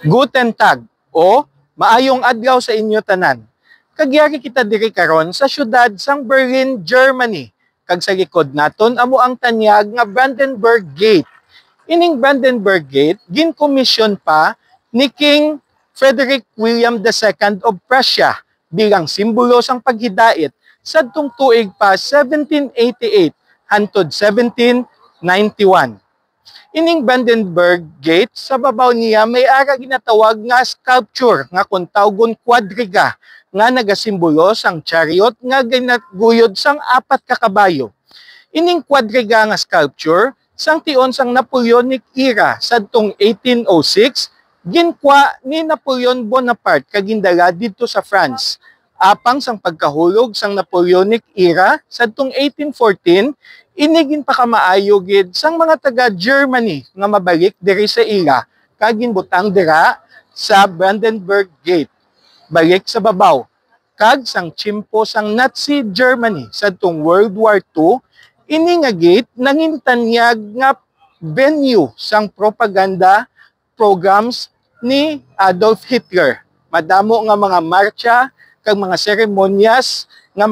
Guten Tag o maayong adlaw sa inyo tanan. Kagyari kita diri karon sa syudad sang Berlin, Germany. Kag sa likod naton amo ang tanyag nga Brandenburg Gate. Ining Brandenburg Gate ginkomisyon pa ni King Frederick William II of Prussia bilang simbolo sang paghidait sadtong tuig pa 1788 hangtod 1791. Ining Brandenburg Gate, sa babaw niya may ara ginatawag nga sculpture nga kung tawgon quadriga nga nagasimbolo sang chariot nga ginaguyod sang 4 ka kabayo. Ining quadriga nga sculpture sang tion sang Napoleonic era sadtong 1806 ginkwa ni Napoleon Bonaparte kagindala didto sa France. Apang sang pagkahulog sang Napoleonic era sadtong 1814 inigin pa kamaayo gid sang mga taga Germany nga mabalik diri sa ila kag ginbutang dira sa Brandenburg Gate balik sa babaw. Kag sang tiyempo sang Nazi Germany sadtong World War II ini nga gate nangintanyag nga venue sang propaganda programs ni Adolf Hitler. Madamo nga mga marcha kag mga seremonyas nga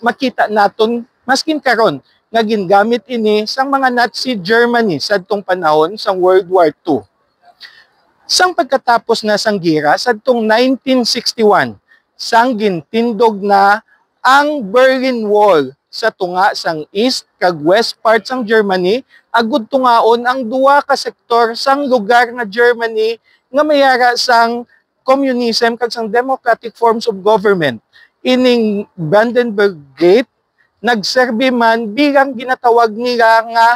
makita naton maskin karon nga gingamit ini sang mga Nazi Germany sadtong panahon sang World War II. Sang pagkatapos na sang gira sadtong 1961, sang gintindog na ang Berlin Wall sa tunga sang east kag west part sang Germany agud tungaon ang duwa ka sektor sang lugar nga Germany nga mayara sang communism kag sang democratic forms of government. Ining Brandenburg Gate nagserbi man bilang ginatawag nila nga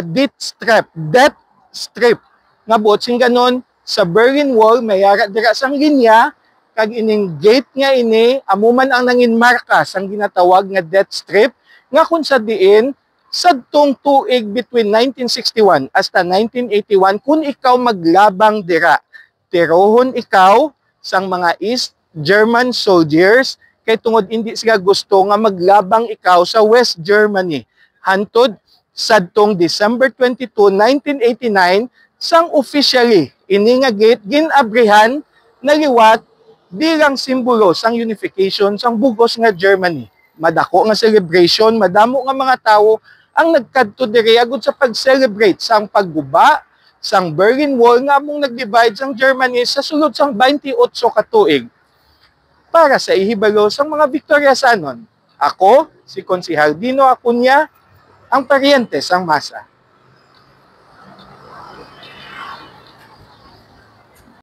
death strip. Nga buot sing ganon, sa Berlin Wall mayara dira sang linya kag ining gate nga ini amuman ang nanginmarka sang ginatawag nga death strip nga kung sa diin sadtong tuig between 1961 hasta 1981 kung ikaw maglabang dira tirohon ikaw sang mga East German soldiers kay tungod hindi sila gusto nga maglabang ikaw sa West Germany. Hantod sadtong December 22, 1989 sang officially ini nga gate ginabrihan na liwat bilang simbolo sang unification sang bugos nga Germany. Madako nga celebration, madamo nga mga tawo ang nagkadto diri agud sa pag-celebrate sang pagguba sang Berlin Wall nga among nag-divide sang Germany sa sulod sang 28 ka tuig. Para sa ihibalo sang mga Victoriasanon, ako, si Konsehal Dino Acuña, ang paryente sang masa.